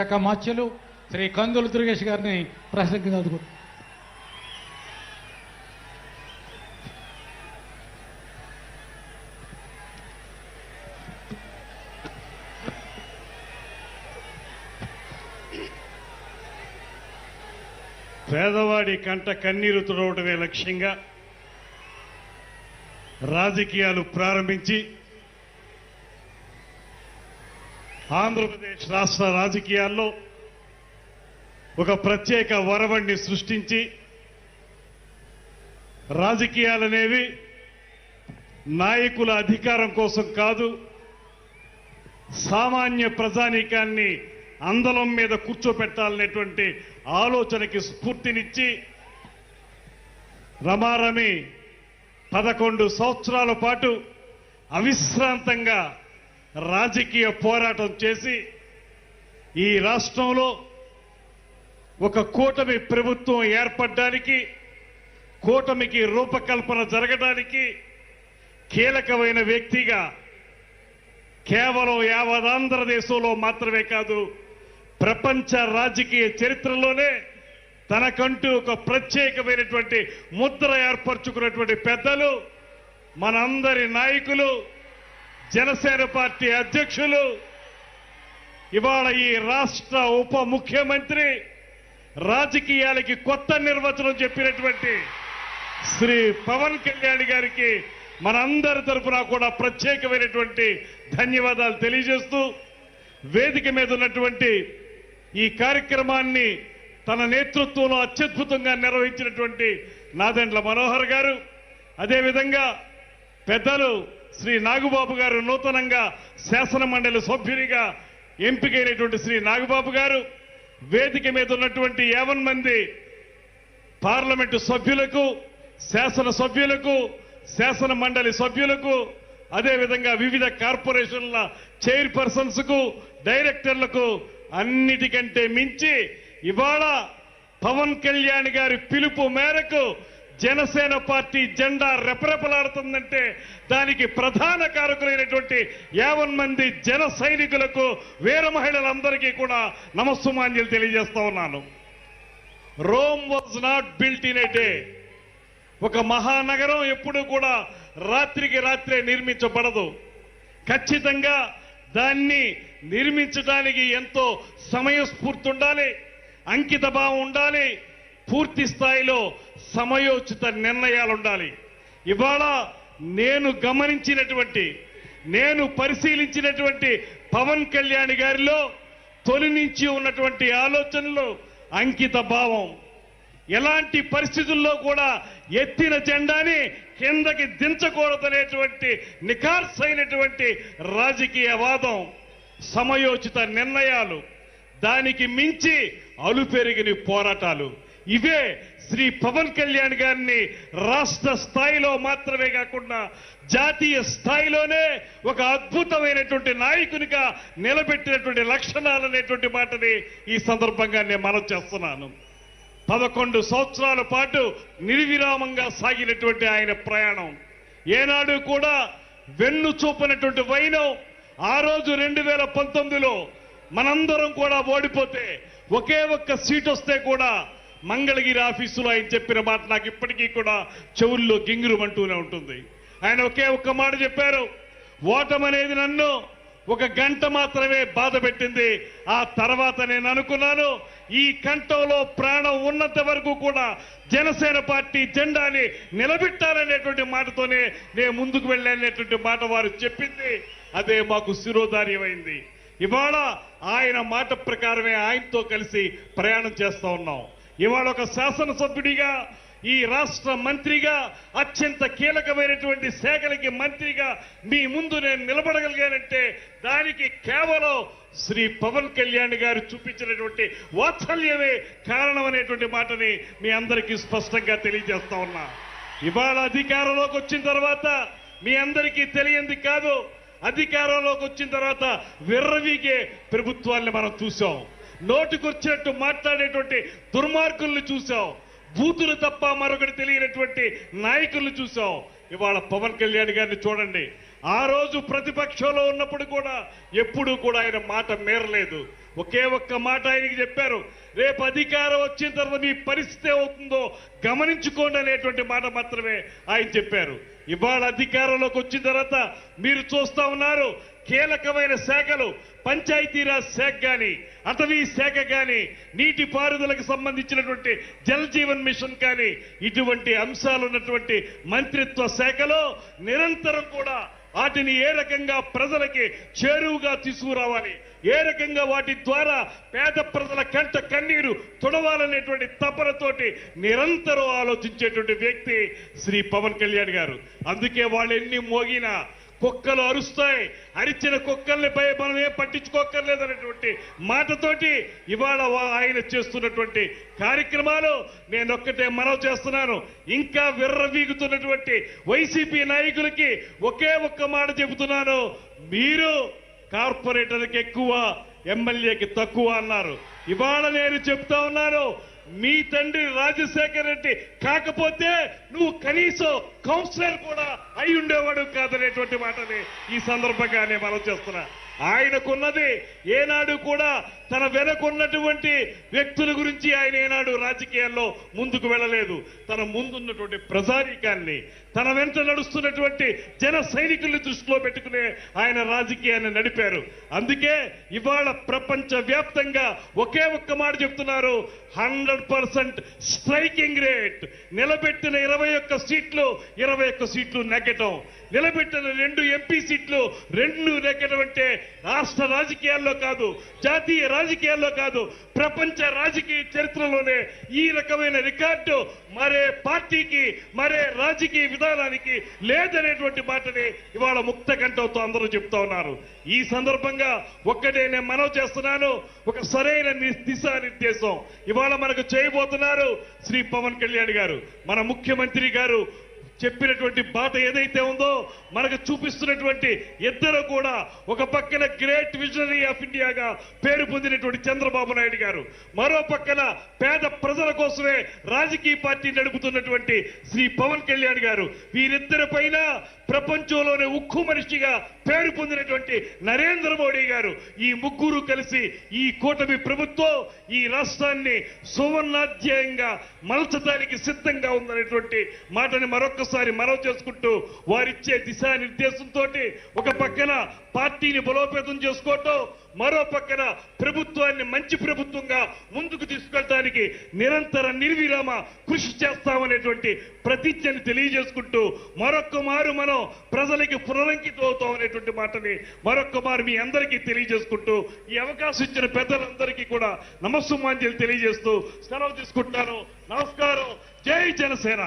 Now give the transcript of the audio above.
శాఖ మాత్యులు శ్రీ కందుల దుర్గేష్ గారిని ప్రసంగించదు. పేదవాడి కంట కన్నీరు తుడవటమే లక్ష్యంగా రాజకీయాలు ప్రారంభించి ఆంధ్రప్రదేశ్ రాష్ట్ర రాజకీయాల్లో ఒక ప్రత్యేక వరవడిని సృష్టించి రాజకీయాలనేవి నాయకుల అధికారం కోసం కాదు, సామాన్య ప్రజానీకాన్ని అందలం మీద కూర్చోపెట్టాలనేటువంటి ఆలోచనకి స్ఫూర్తినిచ్చి రమారమి 11 సంవత్సరాల పాటు అవిశ్రాంతంగా రాజకీయ పోరాటం చేసి ఈ రాష్ట్రంలో ఒక కూటమి ప్రభుత్వం ఏర్పడడానికి, కూటమికి రూపకల్పన జరగడానికి కీలకమైన వ్యక్తిగా కేవలం యావత్ ఆంధ్రదేశంలో మాత్రమే కాదు, ప్రపంచ రాజకీయ చరిత్రలోనే తనకంటూ ఒక ప్రత్యేకమైనటువంటి ముద్ర ఏర్పరచుకున్నటువంటి పెద్దలు, మనందరి నాయకులు, జనసేన పార్టీ అధ్యక్షులు, ఇవాళ ఈ రాష్ట్ర ఉప ముఖ్యమంత్రి, రాజకీయాలకి కొత్త నిర్వచనం చెప్పినటువంటి శ్రీ పవన్ కళ్యాణ్ గారికి మనందరి తరఫున కూడా ప్రత్యేకమైనటువంటి ధన్యవాదాలు తెలియజేస్తూ, వేదిక మీద ఉన్నటువంటి ఈ కార్యక్రమాన్ని తన నేతృత్వంలో అత్యద్భుతంగా నిర్వహించినటువంటి నాదెండ్ల మనోహర్ గారు, అదేవిధంగా పెద్దలు శ్రీ నాగబాబు గారు, నూతనంగా శాసన మండలి సభ్యునిగా ఎంపికైనటువంటి శ్రీ నాగబాబు గారు, వేదిక మీద ఉన్నటువంటి 50 మంది పార్లమెంటు సభ్యులకు, శాసన సభ్యులకు, శాసన మండలి సభ్యులకు, అదేవిధంగా వివిధ కార్పొరేషన్ల చైర్పర్సన్స్ కు, డైరెక్టర్లకు అన్నిటికంటే మించి ఇవాళ పవన్ కళ్యాణ్ గారి పిలుపు మేరకు జనసేన పార్టీ జెండా రెపరెపలాడుతుందంటే దానికి ప్రధాన కారకులైనటువంటి 50 మంది జన సైనికులకు, వీర మహిళలందరికీ కూడా నమస్సుమాంజలి తెలియజేస్తా ఉన్నాను. Rome was not built in a day. ఒక మహానగరం ఎప్పుడూ కూడా రాత్రికి రాత్రే నిర్మించబడదు. ఖచ్చితంగా దాన్ని నిర్మించడానికి ఎంతో సమయస్ఫూర్తి ఉండాలి, అంకిత భావం ఉండాలి, పూర్తి స్థాయిలో సమయోచిత నిర్ణయాలు ఉండాలి. ఇవాళ నేను గమనించినటువంటి, నేను పరిశీలించినటువంటి పవన్ కళ్యాణ్ గారిలో తొలి నుంచి ఉన్నటువంటి ఆలోచనలు, అంకిత భావం, ఎలాంటి పరిస్థితుల్లో కూడా ఎత్తిన జెండాని కిందకి దించకూడదనేటువంటి నిఖార్సైనటువంటి రాజకీయ వాదం, సమయోచిత నిర్ణయాలు, దానికి మించి అలుపెరిగిన పోరాటాలు, ఇవే శ్రీ పవన్ కళ్యాణ్ గారిని రాష్ట్ర స్థాయిలో మాత్రమే కాకుండా జాతీయ స్థాయిలోనే ఒక అద్భుతమైనటువంటి నాయకునిగా నిలబెట్టినటువంటి లక్షణాలు అనేటువంటి మాటని ఈ సందర్భంగా నేను మనవి చేస్తున్నాను. 11 సంవత్సరాల పాటు నిర్విరామంగా సాగినటువంటి ఆయన ప్రయాణం ఏనాడు కూడా వెన్ను చూపనటువంటి వైనం. ఆ రోజు 2019లో మనందరం కూడా ఓడిపోతే ఒకే ఒక్క సీట్ వస్తే కూడా మంగళగిరి ఆఫీసులో ఆయన చెప్పిన మాట నాకు ఇప్పటికీ కూడా చెవుల్లో గింగురుమంటూనే ఉంటుంది. ఆయన ఒకే ఒక్క మాట చెప్పారు, ఓటమనేది నన్ను 1 గంట మాత్రమే బాధ పెట్టింది, ఆ తర్వాత నేను అనుకున్నాను ఈ కంఠంలో ప్రాణం ఉన్నంత వరకు కూడా జనసేన పార్టీ జెండాని నిలబెట్టాలనేటువంటి మాటతోనే నేను ముందుకు వెళ్ళాలనేటువంటి మాట వారు చెప్పింది, అదే మాకు శిరోధార్యమైంది. ఇవాళ ఆయన మాట ప్రకారమే ఆయనతో కలిసి ప్రయాణం చేస్తా ఉన్నాం. ఇవాళ ఒక శాసనసభ్యుడిగా, ఈ రాష్ట్ర మంత్రిగా, అత్యంత కీలకమైనటువంటి శాఖలకి మంత్రిగా మీ ముందు నేను నిలబడగలిగానంటే దానికి కేవలం శ్రీ పవన్ కళ్యాణ్ గారు చూపించినటువంటి వాత్సల్యమే కారణం అనేటువంటి మాటని మీ అందరికీ స్పష్టంగా తెలియజేస్తా ఉన్నా. ఇవాళ అధికారంలోకి వచ్చిన తర్వాత మీ అందరికీ తెలియంది కాదు, అధికారంలోకి వచ్చిన తర్వాత విర్రవీగే ప్రభుత్వాన్ని మనం చూసాం. నోటికొచ్చినట్టు మాట్లాడేటువంటి దుర్మార్గుల్ని చూసాం, బూతులు తప్ప మరొకటి తెలియనటువంటి నాయకుల్ని చూసాం. ఇవాళ పవన్ కళ్యాణ్ గారిని చూడండి, ఆ రోజు ప్రతిపక్షంలో ఉన్నప్పుడు కూడా ఎప్పుడూ కూడా ఆయన మాట మేరలేదు. ఒకే ఒక్క మాట ఆయనకి చెప్పారు, రేపు అధికారం వచ్చిన తర్వాత మీ పరిస్థితి అవుతుందో గమనించుకోండి అనేటువంటి మాట మాత్రమే ఆయన చెప్పారు. ఇవాళ అధికారంలోకి వచ్చిన తర్వాత మీరు చూస్తా ఉన్నారు, కీలకమైన శాఖలు పంచాయతీరాజ్ శాఖ గాని, అటవీ శాఖ గాని, నీటి పారుదలకు సంబంధించినటువంటి జల్ జీవన్ మిషన్ కానీ, ఇటువంటి అంశాలు ఉన్నటువంటి మంత్రిత్వ శాఖలో నిరంతరం కూడా వాటిని ఏ రకంగా ప్రజలకి చేరువుగా తీసుకురావాలి, ఏ రకంగా వాటి ద్వారా పేద ప్రజల కంట కన్నీరు తుడవాలనేటువంటి తపనతోటి నిరంతరం ఆలోచించేటువంటి వ్యక్తి శ్రీ పవన్ కళ్యాణ్ గారు. అందుకే వాళ్ళు ఎన్ని మోగినా కుక్కలు అరుస్తాయి, అరిచిన కుక్కల్ని మనం ఏం పట్టించుకోక్కర్లేదనేటువంటి మాటతోటి ఇవాళ ఆయన చేస్తున్నటువంటి కార్యక్రమాలు నేనొక్కటే మనవి చేస్తున్నాను. ఇంకా విర్రవీగుతున్నటువంటి వైసీపీ నాయకులకి ఒకే ఒక్క మాట చెబుతున్నాను, మీరు కార్పొరేటర్కి ఎక్కువ, ఎమ్మెల్యేకి తక్కువ అన్నారు. ఇవాళ నేను చెప్తా ఉన్నాను, మీ తండ్రి రాజశేఖర్ రెడ్డి కాకపోతే నువ్వు కనీసం కౌన్సిలర్ కూడా అయి ఉండేవాడు కాదనేటువంటి మాటని ఈ సందర్భంగానే మనం చేస్తున్నా. ఆయనకున్నది ఏనాడు కూడా తన వెనకున్నటువంటి వ్యక్తుల గురించి ఆయన ఏనాడు రాజకీయాల్లో ముందుకు వెళ్ళలేదు. తన ముందున్నటువంటి ప్రజానీకాన్ని, తన వెంట నడుస్తున్నటువంటి జన సైనికుల్ని దృష్టిలో పెట్టుకునే ఆయన రాజకీయాన్ని నడిపారు. అందుకే ఇవాళ ప్రపంచ వ్యాప్తంగా ఒకే ఒక్క మాట చెప్తున్నారు, 100% స్ట్రైకింగ్ రేట్. నిలబెట్టిన 21 సీట్లు 21 సీట్లు నెగ్గటం, నిలబెట్టిన 2 ఎంపీ సీట్లు 2 నెగ్గటం అంటే రాష్ట్ర రాజకీయాల్లో కాదు, జాతీయ రాజకీయాల్లో కాదు, ప్రపంచ రాజకీయ చరిత్రలోనే ఈ రకమైన రికార్డు మరే పార్టీకి, మరే రాజకీయ విధానానికి లేదనేటువంటి మాటని ఇవాళ ముక్త కంఠంతో అందరూ చెప్తా ఉన్నారు. ఈ సందర్భంగా ఒక్కటే నేను మనవి చేస్తున్నాను, ఒక సరైన దిశానిర్దేశం ఇవాళ మనకు చేయబోతున్నారు శ్రీ పవన్ కళ్యాణ్ గారు. మన ముఖ్యమంత్రి గారు చెప్పినటువంటి బాట ఏదైతే ఉందో మనకు చూపిస్తున్నటువంటి ఇద్దరు కూడా, ఒక పక్కన గ్రేట్ విజనరీ ఆఫ్ ఇండియాగా పేరు పొందినటువంటి చంద్రబాబు నాయుడు గారు, మరో పక్కన పేద ప్రజల కోసమే రాజకీయ పార్టీ నడుపుతున్నటువంటి శ్రీ పవన్ కళ్యాణ్ గారు. వీరిద్దరి పైన ప్రపంచంలోనే ఉక్కు మనిషిగా పేరు పొందినటువంటి నరేంద్ర మోడీ గారు, ఈ ముగ్గురు కలిసి ఈ కూటమి ప్రభుత్వం ఈ రాష్ట్రాన్ని సువర్ణాధ్యాయంగా మలచడానికి సిద్ధంగా ఉందనేటువంటి మాటని మరొక్కసారి మనవి చేసుకుంటూ, వారిచ్చే దిశానిర్దేశంతో ఒక పక్కన పార్టీని బలోపేతం చేసుకోవటం, మరో పక్కన ప్రభుత్వాన్ని మంచి ప్రభుత్వంగా ముందుకు తీసుకెళ్ళడానికి నిరంతర నిర్విరామ కృషి చేస్తామనేటువంటి ప్రతిజ్ఞని తెలియజేసుకుంటూ, మరొక్క మారు మనం ప్రజలకి పునరంకితం అవుతాం అనేటువంటి మాటని మరొక్క మారు మీ అందరికీ తెలియజేసుకుంటూ, ఈ అవకాశం ఇచ్చిన పెద్దలందరికీ కూడా నమస్సుమాంజలి తెలియజేస్తూ సెలవు తీసుకుంటున్నాను. నమస్కారం. జై జనసేన.